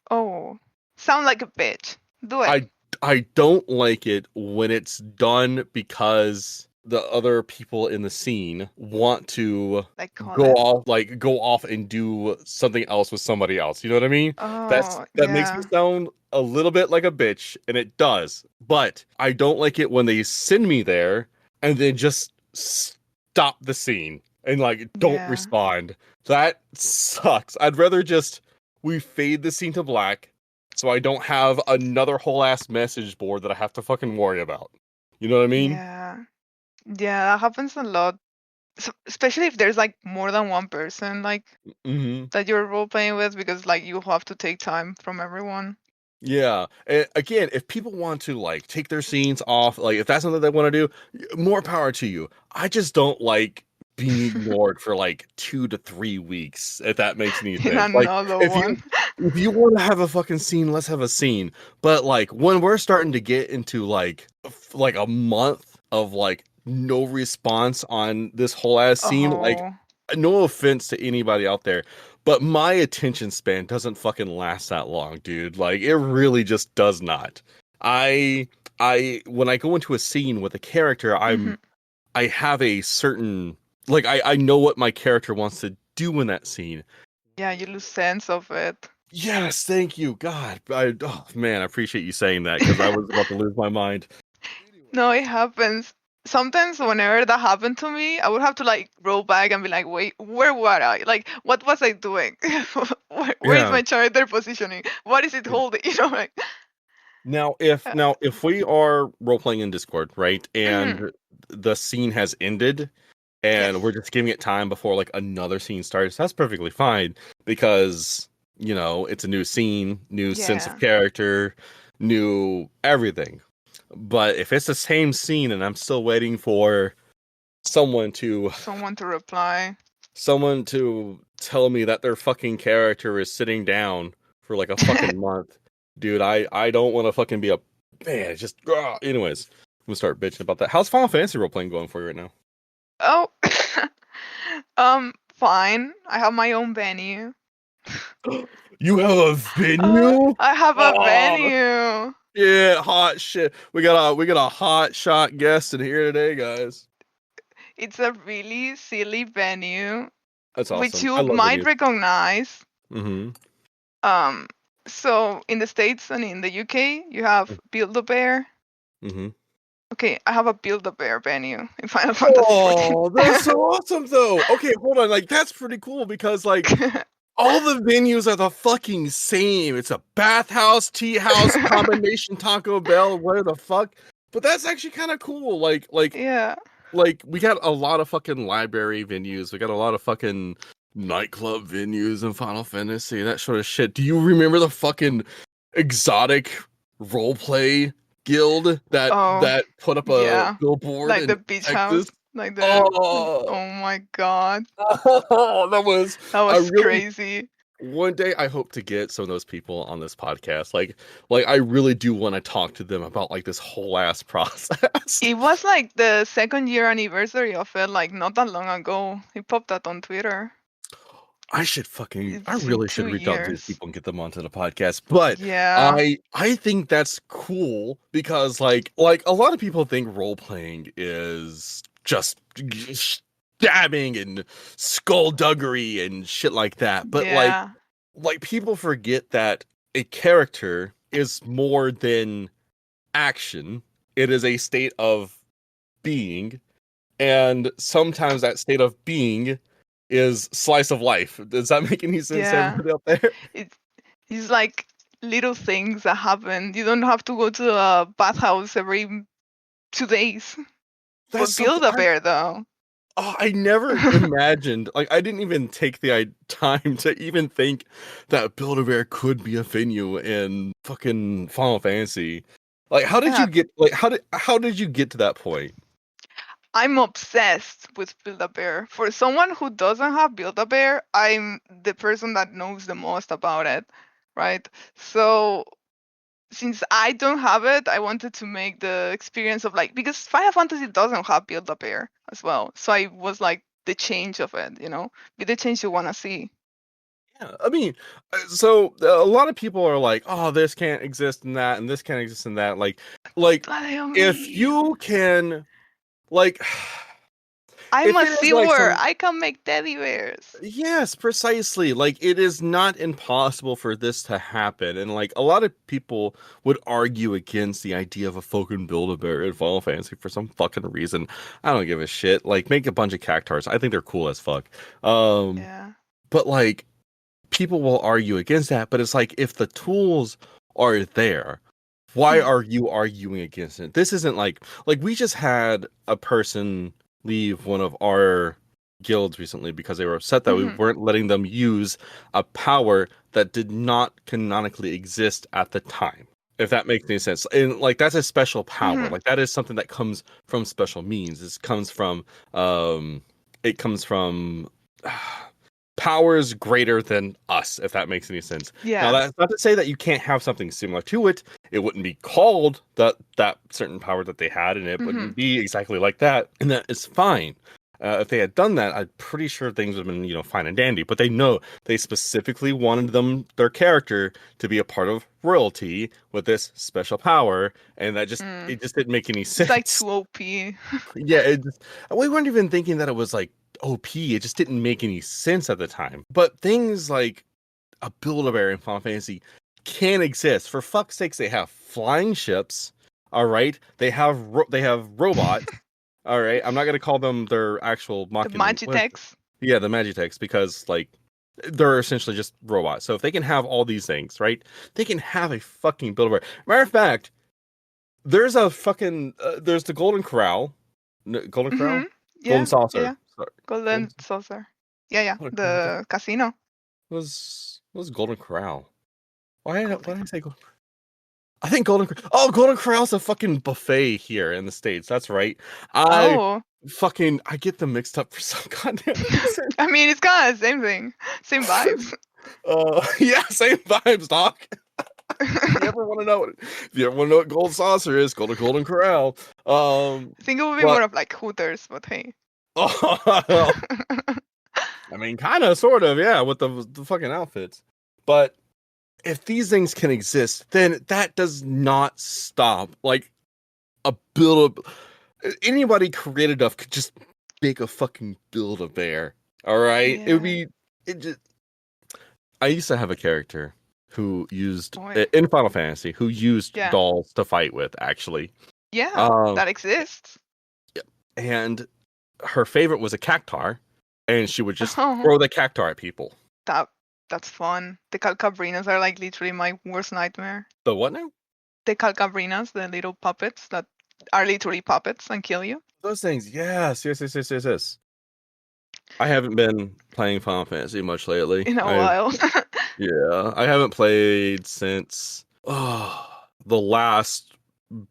Oh, sound like a bitch. Do it. I I don't like it when it's done because the other people in the scene want to Like call go it. off and do something else with somebody else. You know what I mean? Oh, That makes me yeah. sound a little bit like a bitch, and it does. But I don't like it when they send me there and then just stop the scene and like don't Yeah. respond. That sucks. I'd rather just we fade the scene to black so I don't have another whole ass message board that I have to fucking worry about. You know what I mean? Yeah. Yeah, that happens a lot. Especially if there's like more than one person like Mm-hmm. that you're role playing with because like you have to take time from everyone. Yeah. And again, if people want to like take their scenes off, like if that's something they want to do, more power to you. I just don't like being ignored for like 2 to 3 weeks, if that makes any In sense. Like another if one. you if you want to have a fucking scene, let's have a scene. But like when we're starting to get into like a month of like no response on this whole ass scene, like Oh. no offense to anybody out there, but my attention span doesn't fucking last that long, dude. Like it really just does not. I I when I go into a scene with a character, Hmm. I have a certain like I know what my character wants to do in that scene. Yeah, you lose sense of it. Yes, thank you. God, oh man, I appreciate you saying that because I was about to lose my mind. No, it happens. Sometimes whenever that happened to me, I would have to like roll back and be like, wait, where were I? Like, what was I doing? Where is Yeah. my character positioning? What is it holding? You know, like, uh, Now if we are role playing in Discord, right, mhm. and the scene has ended, and Yes. we're just giving it time before like another scene starts, that's perfectly fine because it's a new scene, new sense of Yeah. character, new everything. But if it's the same scene and I'm still waiting for someone to Someone to reply. someone to tell me that their fucking character is sitting down for like a fucking month, dude, I don't want to fucking be a man. It's just anyways, I'm gonna start bitching about that. How's Final Fantasy role playing going for you right now? Oh, fine. I have my own venue. You have a venue? I have a Oh, venue. yeah, hot shit. We got a hot shot guest in here today, guys. It's a really silly venue, That's which awesome. I you love might venues. recognize. Mm-hmm. Um, so in the States and in the UK, you have Build-A-Bear. Mm-hmm. Okay, I have a Build-A-Bear venue in Final Fantasy 14. Oh, that's so awesome though. Okay, hold on. Like that's pretty cool because like all the venues are the fucking same. It's a bathhouse, tea house, combination Taco Bell, where the fuck. But that's actually kind of cool. Yeah. Like we got a lot of fucking library venues. We got a lot of fucking nightclub venues in Final Fantasy, that sort of shit. Do you remember the fucking exotic roleplay guild that Oh, put up a yeah. billboard Like the in beach Texas? house. Like the. Oh, Oh my god. that was That I was really crazy. one day I hope to get some of those people on this podcast. Like I really do want to talk to them about like this whole ass process. It was like the 2nd-year anniversary of it, like not that long ago. He popped that on Twitter. I It's been really should two reach out to these years. people and get them onto the podcast. But Yeah. I think that's cool because like a lot of people think role playing is just stabbing and skullduggery and shit like that. But Yeah. like people forget that a character is more than action. It is a state of being, and sometimes that state of being is slice of life. Does that make any sense to Yeah. everybody out there? It's it's like little things that happen. You don't have to go to a bathhouse every 2 days. That's But something Build-A-Bear though. I never imagined. Like I didn't even take the time to even think that Build-A-Bear could be a venue in fucking Final Fantasy. Like how did Yeah. you get how did you get to that point? I'm obsessed with Build-A-Bear. For someone who doesn't have Build-A-Bear, I'm the person that knows the most about it, right? So since I don't have it, I wanted to make the experience of like, because Final Fantasy doesn't have Build-A-Bear as well. So I was like the change of it, be the change you want to see. Yeah, I mean, so a lot of people are like, "Oh, this can't exist in that, and this can't exist in that." Like Tell if me. you can, like, I'm if a it is like sewer. some I can make teddy bears. yes, precisely. Like it is not impossible for this to happen. And like a lot of people would argue against the idea of a fucking Build-A-Bear in Final Fantasy for some fucking reason. I don't give a shit. Like make a bunch of cactars. I think they're cool as fuck. Yeah. But like people will argue against that, but it's like if the tools are there, why Mm. are you arguing against it? This isn't like we just had a person leave one of our guilds recently because they were upset that we Mhm. weren't letting them use a power that did not canonically exist at the time. If that makes any sense. And like that's a special power. Mhm. Like that is something that comes from special means. It comes from powers greater than us, if that makes any sense. Now, Yes. that's not to say that you can't have something similar to it. It wouldn't be called that certain power that they had, and it Mhm. wouldn't be exactly like that, and that is fine. If they had done that, I'm pretty sure things would have been, fine and dandy. But they specifically wanted their character to be a part of royalty with this special power, and it just didn't make any It's like sense. too OP. Yeah, we weren't even thinking that it was like OP. It just didn't make any sense at the time. But things like a Build-A-Bear in Final Fantasy can exist. For fuck's sakes, they have flying ships. All right, they have robots. All right, I'm not gonna call them their actual The Machina. Magitex. Yeah, the Magitex, because like they're essentially just robots. So if they can have all these things, right, they can have a fucking Build-A-Bear. Matter of fact, there's there's the Golden Corral. Golden Corral? Mhm. Golden Yeah. Saucer. Yeah. Sorry. Golden Golden saucer. Yeah. Yeah. what The casino. was Golden Corral. Why Golden. did I say Golden? I think Golden Corral's a fucking buffet here in the States. That's right. I Oh. I get them mixed up for some goddamn reason. I mean, it's kind of the same thing. Same vibes. Yeah, same vibes, Doc. If you ever want to know what Gold Saucer is, go to Golden Corral. I think it would be But more of like Hooters, but hey. I mean, kind of, sort of, yeah, with the fucking outfits. But if these things can exist, then that does not stop. Like anybody creative enough could just make a fucking Build-A-Bear. All right, it would Yeah. be. It just. I used to have a character who used Boy. in Final Fantasy who used Yeah. dolls to fight with. Actually, Yeah. That exists. and her favorite was a cactar, and she would just Oh. throw the cactar at people. That's fun. The Calcabrinas are like literally my worst nightmare. The what now? The Calcabrinas, the little puppets that are literally puppets and kill you. Those things, yes. I haven't been playing Final Fantasy much lately. in a while. I haven't played since the last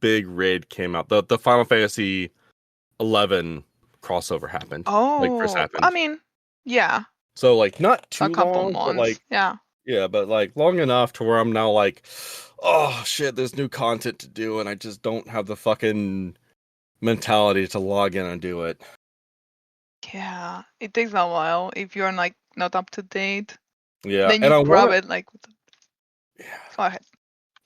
big raid came out. The Final Fantasy 11 crossover happened. Like first Oh, I happened. mean, yeah, So like not a too couple long, but months. like Yeah. yeah, but like long enough to where I'm now like, oh shit, there's new content to do, and I just don't have the fucking mentality to log in and do it. Yeah, it takes a while if you're like not up to date. Yeah, Then and you I grab want to. it like. Go ahead.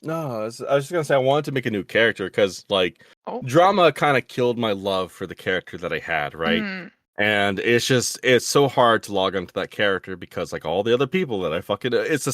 No, I was just gonna say I wanted to make a new character because like Oh. drama kind of killed my love for the character that I had, right? Mm, And it's so hard to log onto that character because like all the other people that I fucking it's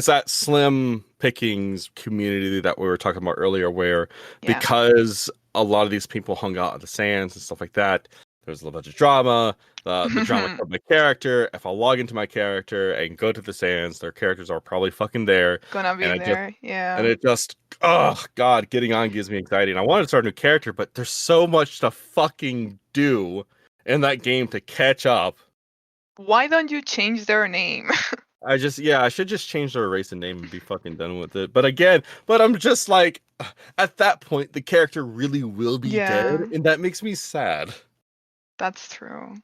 that slim pickings community that we were talking about earlier where yeah. because a lot of these people hung out at the sands and stuff like that, there's a little bunch of drama. The drama killed my character. If I log into my character and go to the sands, their characters are probably fucking there. Gonna be And there. Yeah. it just, oh god, getting on gives me anxiety. And I wanted to start a new character, but there's so much to fucking do in that game to catch up. Why don't you change their name? I should just change their race and name and be fucking done with it. But I'm just like, at that point, the character really will be dead, Yeah, and that makes me sad. that's true.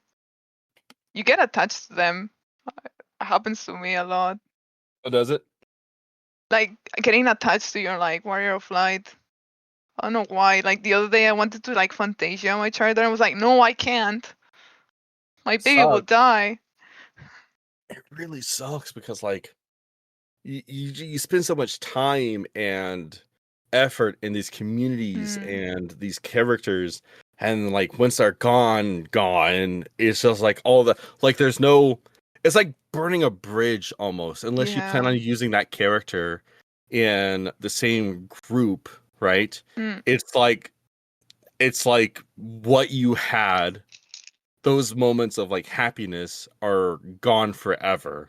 You get attached to them. It happens to me a lot. Oh, does it? Like getting attached to your like warrior of light. I don't know why. Like the other day I wanted to like Fantasia my character and I was like, no, I can't. My baby will Sucks. die. It really sucks because like you spend so much time and effort in these communities Mm, and these characters, and like once they're gone, it's just like all the like there's no, it's like burning a bridge almost unless you plan yeah. on using that character in the same group, right? Mm, It's like what you had, those moments of like happiness are gone forever,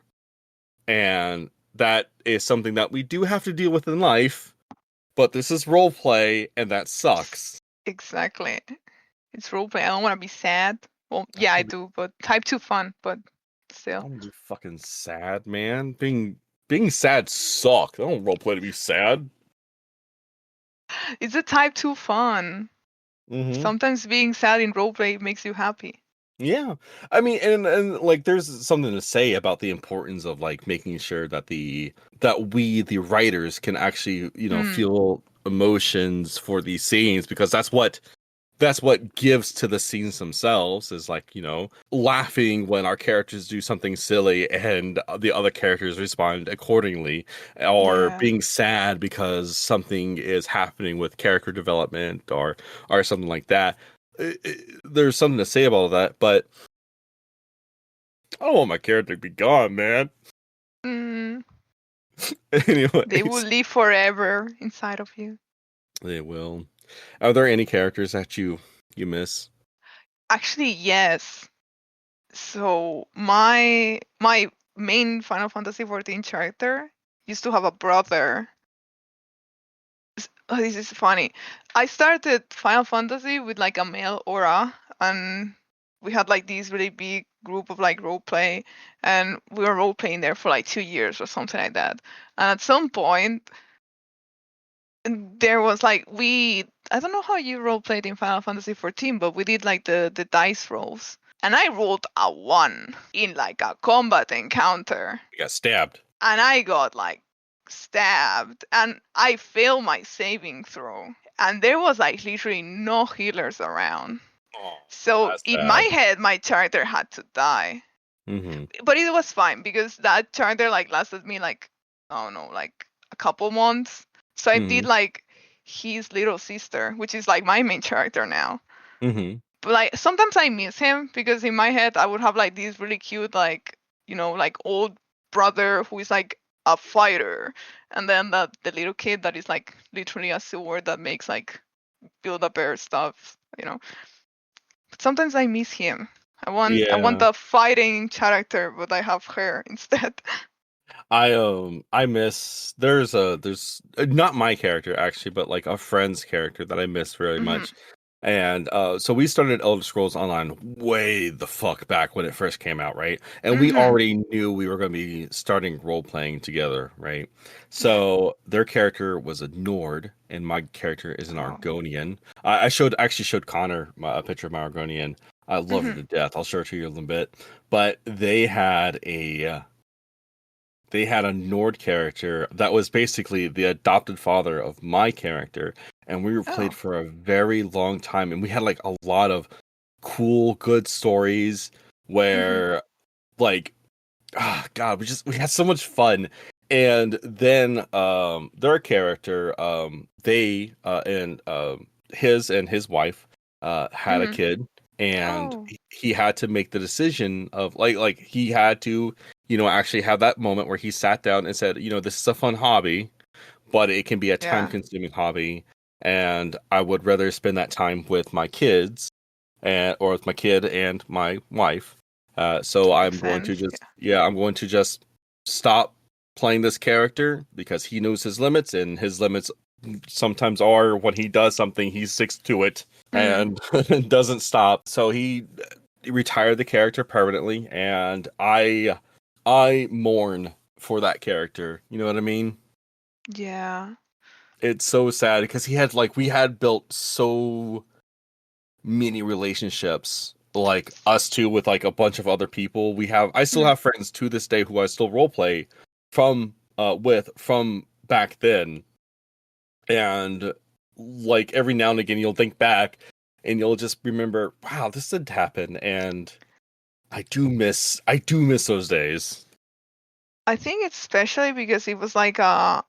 and that is something that we do have to deal with in life, but this is role play and that sucks. exactly. It's roleplay. I don't want to be sad. Well, I yeah, I want to be, do, but type 2 fun, but I still. want to be fucking sad, man. Being sad sucks. I don't role play to be sad. It's a type 2 fun. Mm-hmm. Sometimes being sad in roleplay makes you happy. Yeah, I mean, and like, there's something to say about the importance of like making sure that the writers can actually Mm, feel emotions for these scenes, because that's what gives to the scenes themselves, is like laughing when our characters do something silly and the other characters respond accordingly, or yeah. being sad because something is happening with character development or something like that. There's something to say about that, but I don't want my character to be gone, man. Mm, they will Anyways, live forever inside of you. they will. Are there any characters that you miss? Actually, yes. So my main Final Fantasy 14 character used to have a brother. Oh, this is funny. I started Final Fantasy with like a male aura, and we had like this really big group of like role play, and we were role playing there for like 2 years or something like that. And at some point, there was like I don't know how you role played in Final Fantasy 14, but we did like the dice rolls, and I rolled a 1 in like a combat encounter, You got stabbed. and I got like stabbed, and I failed my saving throw, and there was like literally no healers around. Oh, So that's in my sad. head, my character had to die, Mm-hmm. but it was fine because that character like lasted me like, I don't know, like a couple months. So I Mm-hmm. did like his little sister, which is like my main character now. Mm-hmm. But like sometimes I miss him because in my head I would have like this really cute like like old brother who is like a fighter, and then the little kid that is like literally a sword that makes like build a bear stuff. But sometimes I miss him. I want Yeah. the fighting character, but I have her instead. I miss, there's not my character actually, but like a friend's character that I miss very Mhm. much. And so we started Elder Scrolls Online way the fuck back when it first came out, right? And we Mm-hmm. already knew we were going to be starting role playing together, right? So their character was a Nord, and my character is an Oh. Argonian. I actually showed Connor a picture of my Argonian. I love her Mm-hmm. to death. I'll show it to you in a little bit. But they had a Nord character that was basically the adopted father of my character, and we were played Oh. for a very long time, and we had like a lot of cool, good stories Mm-hmm. where, like, God, we had so much fun. And then their character, they and his wife had a Mm-hmm. kid, and Oh. he had to make the decision of like he had to, actually have that moment where he sat down and said, this is a fun hobby, but it can be a time Yeah. consuming hobby, and I would rather spend that time with my kids or with my kid and my wife. So I'm Makes going to sense. just, I'm going to just stop playing this character because he knows his limits, and his limits sometimes are when he does something, he sticks to it Mm. and doesn't stop. So he retired the character permanently, and I mourn for that character. You know what I mean? Yeah. It's so sad because we had built so many relationships, like us two with like a bunch of other people. I still Mm. have friends to this day who I still roleplay from back then. And like every now and again you'll think back and you'll just remember, wow, this did happen, and I do miss those days. I think it's especially because it was like a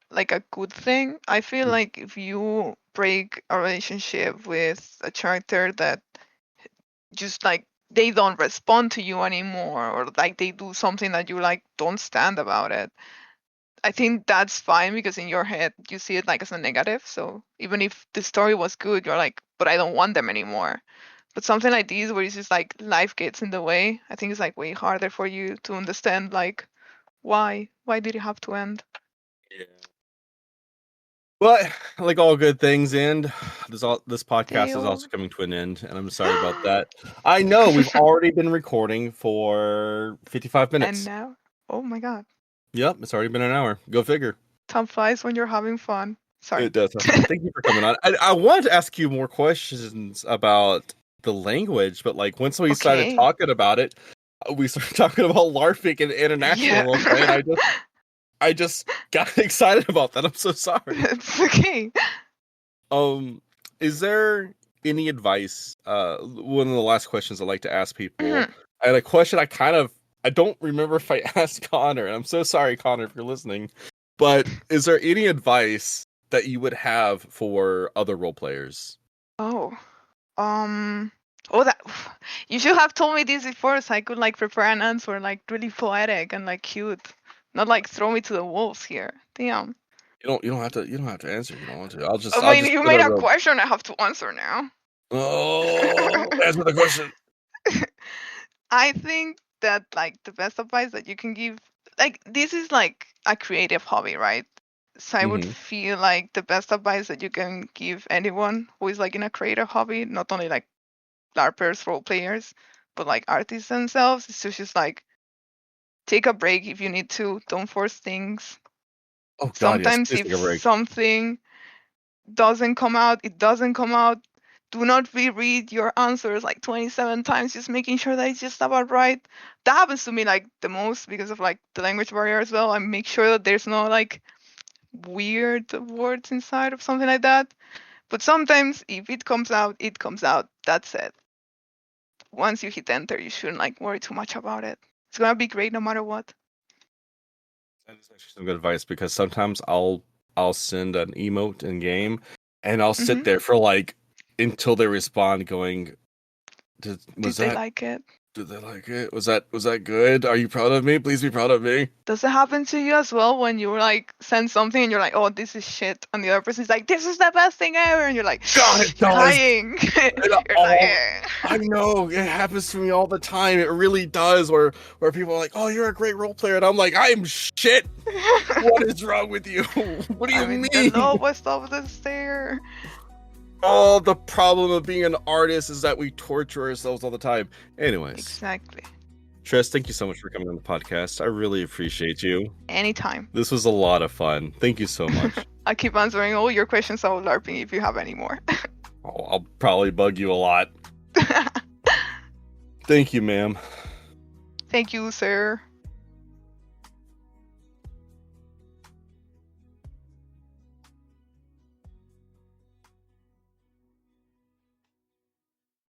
good thing. I feel like if you break a relationship with a character that just like they don't respond to you anymore, or like they do something that you like don't stand about it, I think that's fine because in your head you see it like as a negative. So even if the story was good, you're like, but I don't want them anymore. But something like this where it's just like life gets in the way, I think it's like way harder for you to understand like why did it have to end? Yeah. But like all good things end, this podcast is also Dale. coming to an end, and I'm sorry about that. I know we've already been recording for 55 And minutes. now, oh my god, Yep, it's already been an hour. Go figure. time flies when you're having fun. Sorry. It does have fun. Thank you for coming on. I wanted to ask you more questions about the language, but like once we started Okay. talking about it, we started talking about LARPing and international Yeah. roleplay, and I just got excited about that. I'm so sorry. It's okay. Is there any advice? One of the last questions I like to ask people. Mhm. I had a question I don't remember if I asked Connor, and I'm so sorry, Connor, if you're listening. But is there any advice that you would have for other role players? Oh. Um. Oh, that you should have told me this before, so I could like prepare an answer like really poetic and like cute, not like throw me to the wolves here. Damn. You don't have to answer if you don't want to. I'll I just I'll mean, just you put made a a real question. I have to answer now. oh answer the question. I think that like the best advice that you can give, like this is like a creative hobby, right? So I would Mm-hmm. feel like the best advice that you can give anyone who is like in a creative hobby, not only like LARPers, role players, but like artists themselves, is to just like take a break if you need to. Don't force things. Oh God, yes. Sometimes Please if take a break. something doesn't come out, it doesn't come out. Do not reread your answers like 27 times, just making sure that it's just about right. That happens to me like the most because of like the language barrier as well. I make sure that there's no like weird words inside of something like that. But sometimes if it comes out, it comes out. That's it. Once you hit enter, you shouldn't like worry too much about it. It's gonna be great no matter what. That is actually some good advice because sometimes I'll send an emote in game and I'll Hmm. sit there for like until they respond going, Did they like it? did they like it? Was that good? Are you proud of me? Please be proud of me. Does it happen to you as well when you like send something and you're like, oh, this is shit, and the other person's like, this is the best thing ever, and you're like, God, it you're does. lying. It You're all lying. I know it happens to me all the time. It really does. Where people are like, "Oh, you're a great role player," and I'm like, "I'm shit. What is wrong with you? What do you I'm in the mean?" lowest of the stair. Oh, the problem of being an artist is that we torture ourselves all the time. Anyways, Exactly. Triss, thank you so much for coming on the podcast. I really appreciate you. Anytime. This was a lot of fun. Thank you so much. I'll keep answering all your questions about LARPing if you have any more. Oh, I'll probably bug you a lot. Thank you, ma'am. Thank you, sir.